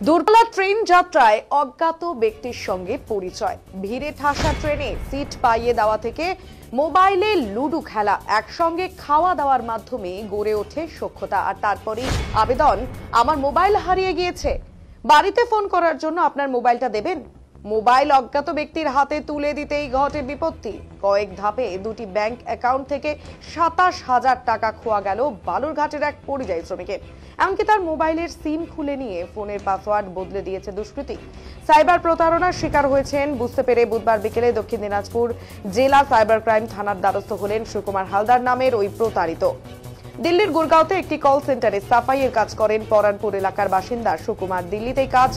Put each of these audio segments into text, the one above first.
দূরপাল্লা train যাত্রায় অজ্ঞাত ব্যক্তির সঙ্গে পরিচয়। ভিড়ে ঠাসা ট্রেনে সিট পাইয়ে দেওয়া থেকে মোবাইলে লুডো খেলা, একসঙ্গে খাওয়া দাওয়ার মাধ্যমে গড়ে ওঠে সখ্যতা। আর তারপরেই আবেদন, আমার মোবাইল হারিয়ে গিয়েছে, বাড়িতে ফোন করার জন্য আপনার মোবাইলটা দেবেন। মোবাইল অজ্ঞাত ব্যক্তির হাতে তুলে দিতেই ঘটে বিপত্তি। কয়েক ধাপে দুটি ব্যাংক অ্যাকাউন্ট থেকে ২৭,০০০ টাকা খোয়া গেল বালুরঘাটের এক পরিযায়ী শ্রমিকের। এমনকি তার মোবাইলের সিম খুলে নিয়ে ফোনের পাসওয়ার্ড বদলে দিয়েছে দুষ্কৃতী। সাইবার প্রতারণার শিকার হয়েছেন বুঝতে পেরে বুধবার বিকেলে দক্ষিণ দিনাজপুর জেলা সাইবার ক্রাইম থানার দ্বারস্থ হলেন সুকুমার হালদার নামের ওই প্রতারিত। দিল্লির গুরগাঁওতে একটি কল সেন্টারে সাফাইয়ের কাজ করেন পরানপুর এলাকার বাসিন্দা সুকুমার। দিল্লিতেই কাজ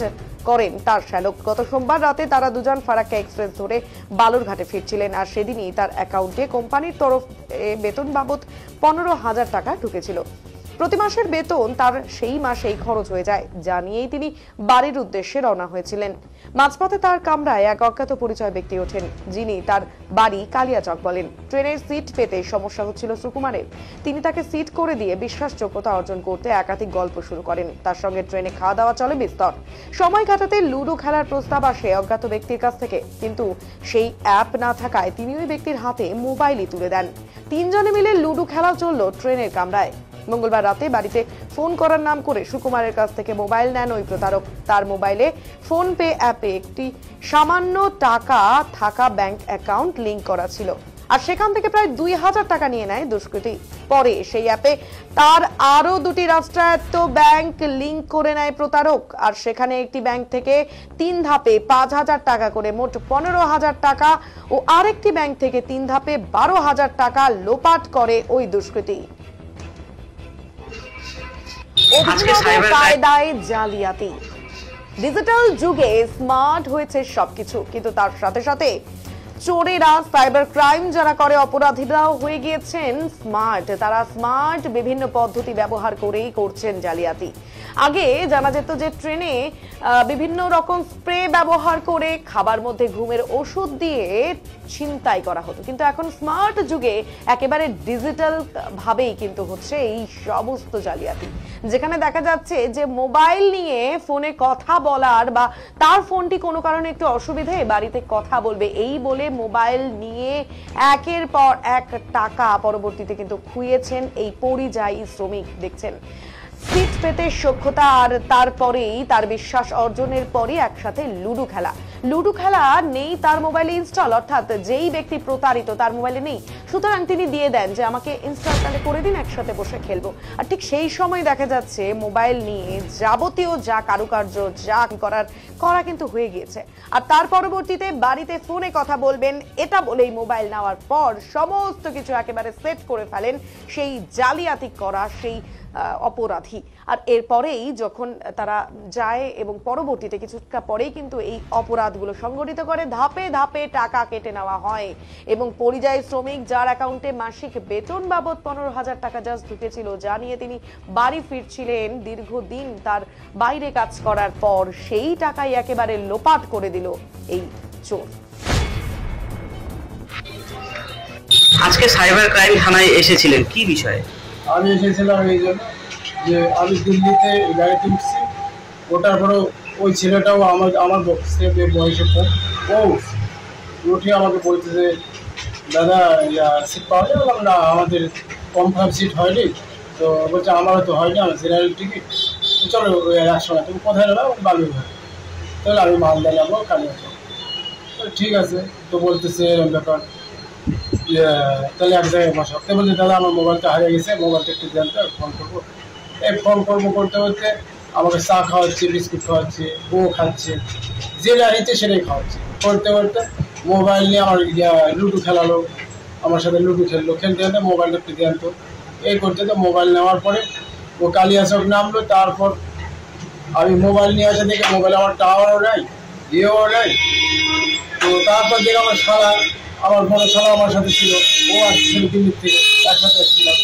করেন তার শ্যালক। গত সোমবার রাতে তারা দুজন ফারাক্কা এক্সপ্রেস ধরে বালুরঘাটে ফিরছিলেন। আর সেদিনই তার অ্যাকাউন্টে কোম্পানির তরফে বেতন বাবদ ১৫,০০০ টাকা ঢুকেছিল। প্রতি মাসের বেতন তার সেই মাসেই খরচ হয়ে যায়, যা নিয়েই তিনি বাড়ির উদ্দেশ্যে রওনা হয়েছিলেন। মাঝপথে তার কামরায় এক অজ্ঞাত পরিচয় ব্যক্তি ওঠেন, যিনি তার বাড়ি কালিয়াচক বলেন। ট্রেনের সিট পেতে সমস্যা হচ্ছিল সুকুমারের। তিনি তাকে সিট করে দিয়ে বিশ্বাসযোগ্যতা অর্জন করতে একাধিক গল্প শুরু করেন। তার সঙ্গে ট্রেনে খাওয়া দাওয়া চলে বিস্তর। সময় কাটাতে লুডো খেলার প্রস্তাব আসে অজ্ঞাত ব্যক্তির কাছ থেকে, কিন্তু সেই অ্যাপ না থাকায় তিনি ওই ব্যক্তির হাতে মোবাইলই তুলে দেন। তিনজনে মিলে লুডো খেলা চলল ট্রেনের কামরায়। মঙ্গলবার রাতে বাড়িতে ফোন করার নাম করে সুকুমারের কাছ থেকে মোবাইল নেন ওই প্রতারক। তার মোবাইলে ফোন পে অ্যাপে একটি সামান্য টাকা থাকা ব্যাংক অ্যাকাউন্ট লিংক করা ছিল, আর সেখান থেকে প্রায় ২,০০০ টাকা নিয়ে নেয় দুষ্কৃতী। পরে সেই অ্যাপে তার আরো দুটি রাষ্ট্রায়ত্ত ব্যাংক লিংক করে নেয় প্রতারক। আর সেখানে একটি ব্যাংক থেকে ৩ ধাপে ৫,০০০ টাকা করে মোট ১৫,০০০ টাকা ও আরেকটি ব্যাংক থেকে ৩ ধাপে ১২,০০০ টাকা লোপাট করে ওই দুষ্কৃতী। জালিয়াতি। ডিজিটাল যুগে স্মার্ট হয়েছে সবকিছু, কিন্তু তার সাথে সাথে চোরেরা, সাইবার ক্রাইম যারা করে, অপরাধীরাও হয়ে গিয়েছেন স্মার্ট। তারা স্মার্ট বিভিন্ন পদ্ধতি ব্যবহার করেই করছেন জালিয়াতি। আগে জানা যেত যে ট্রেনে বিভিন্ন রকম স্প্রে ব্যবহার করে খাবার মধ্যে ঘুমের ওষুধ দিয়ে ছিনতাই করা হতো, কিন্তু এখন স্মার্ট যুগে একেবারে ডিজিটাল ভাবেই কিন্তু হচ্ছে এই সমস্ত জালিয়াতি। যেখানে দেখা যাচ্ছে যে মোবাইল নিয়ে ফোনে কথা বলার বা তার ফোনটি কোনো কারণে একটু অসুবিধায় বাড়িতে কথা বলবে এই বলে মোবাইল নিয়ে একের পর এক টাকা পরবর্তীতে কিন্তু খুইয়েছেন এই পরিযায়ী শ্রমিক। দেখছেন সিট পেতে সখ্যতা, আর তারপরেই তার বিশ্বাস অর্জনের পরে একসাথে লুডো খেলা। লুডো খেলা নেই তার মোবাইলে ইনস্টল, অর্থাৎ যেই ব্যক্তি প্রতারিত তার মোবাইলে নেই, সুতরাং তিনি দিয়ে দেন যে আমাকে ইনস্টল তাহলে করে দিন, একসাথে বসে খেলবো। আর ঠিক সেই সময় দেখা যাচ্ছে মোবাইল নিয়ে যাবতীয় যা কারুকার্য যা করা কিন্তু হয়ে গিয়েছে। আর তার পরবর্তীতে বাড়িতে ফোনে কথা বলবেন এটা বলেই মোবাইল নেওয়ার পর সমস্ত কিছু একেবারে সেট করে ফেলেন সেই জালিয়াতি করা সেই অপরাধী। আর এরপরেই যখন তারা যায় এবং পরবর্তীতে কিছুটা পরেই কিন্তু এই অপরাধগুলো সংগঠিত করে, ধাপে ধাপে টাকা কেটে নেওয়া হয়। এবং পরিযায়ী শ্রমিক যার অ্যাকাউন্টে মাসিক বেতন বাবদ ১৫,০০০ টাকা জাস্ট ঢুকেছিল, যা নিয়ে তিনি বাড়ি ফিরছিলেন দীর্ঘদিন তার বাইরে কাজ করার পর, সেই টাকাই একেবারে লোপাট করে দিল এই চোর। আজকে সাইবার ক্রাইম থানায় এসেছিলেন, কি বিষয়ে? আমি এসেছিলাম এই জন্য যে আমি দিল্লিতে গাড়িতে উঠছি, ওটার পরেও ওই ছেলেটাও আমার বয়সে ও উঠে আমাকে বলতেছে, দাদা সিট পাওয়া যায়? বললাম না, আমাদের কনফার্ম সিট হয়নি। তো বলছে আমারও তো হয়নি, আমার জেনারেল টিকিট। চলো একসঙ্গে, তুমি কোথায় নেবে? বালুরঘাট। তাহলে আমি মালদা যাবো কালিয়াচক। ঠিক আছে। তো বলতেছে এরকম ব্যাপার, তাহলে এক জায়গায় বসা। তো বলছে দাদা আমার মোবাইলটা হারিয়ে গেছে, মোবাইলটা একটু দেন তো, ফোন করবো। এই ফোন করবো করতে করতে আমাকে চা খাওয়াচ্ছে, বিস্কুট খাওয়াচ্ছে, বউ খাচ্ছে, যেটা হচ্ছে সেটাই খাওয়াচ্ছে। করতে করতে মোবাইল নিয়ে আমার লুডো খেলালো, আমার সাথে লুডো খেললো। খেলতে খেলতে মোবাইলটা একটু দেন তো, এই করতে তো মোবাইল নেওয়ার পরে ও কালিয়াচক নামলো। তারপর আমি মোবাইল নিয়ে আসে দেখে মোবাইলে আমার টাওয়ারও নাই, ইয়েও নাই। তো তারপর দেখে আমার বড় শালা আমার সাথে ছিল, ও আসছিল দিল্লির থেকে, একসাথে এসেছিলাম।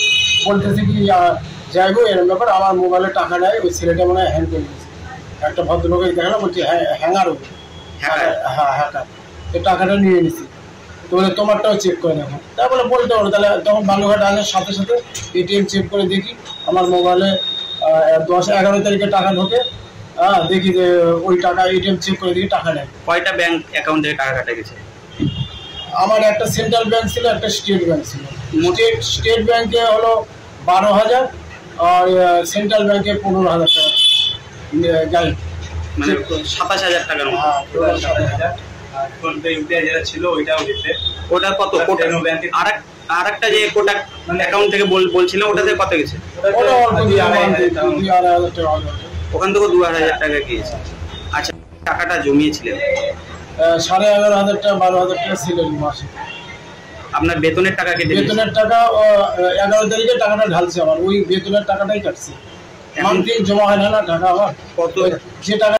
বলতেছে কি যাইবো এরকম ব্যাপার, আমার মোবাইলে টাকা নেয়, ওই ছেলেটা মনে হয় হ্যাং করে দিয়েছে। একটা ভদ্রলোকে দেখালাম, বলছি হ্যাঙ্গারও, হ্যাঁ তো টাকাটা নিয়ে নিছি। তো বলে তোমারটাও চেক করে দেখো। তারপরে বলতে পারো, তাহলে তখন বালুঘাট আসার সাথে সাথে এটিএম চেক করে দেখি আমার মোবাইলে 10-11 তারিখে টাকা ঢোকে, হ্যাঁ দেখি যে ওই টাকা এটিএম চেক করে দিয়ে টাকা নেয়। কয়টা ব্যাংক অ্যাকাউন্ট থেকে টাকা কাটা গেছে? আমার একটা সেন্ট্রাল ব্যাংক ছিল, একটা স্টেট ব্যাংক ছিল। স্টেট ব্যাংকে হলো 12,000 আর সেন্ট্রাল ব্যাংকে 15,000 টাকা যাই, মানে 27,000 টাকার মতো। হ্যাঁ 27,000। ফোনপে ইউপিআই যেটা ছিল ওইটাও গেছে। ওটা কত? আরেকটা যে কোটাক অ্যাকাউন্ট থেকে বলছিলাম ওটাতে কত গেছে? ওটা অল্প 2,000 টাকা হবে। ওখান থেকে 2,000 টাকা গিয়েছে। আচ্ছা, টাকাটা জমিয়েছিলেন 11,500 টাকা 12,000 টাকা স্যালারি মাসে। আপনার বেতনের টাকা কেটে নিয়েছে? বেতনের টাকা 11 তারিখে টাকাটা ঢালছে, আমার ওই বেতনের টাকাটাই কাটছে। মান্থলি জমা হয় না টাকা আমার, কত? যে টাকা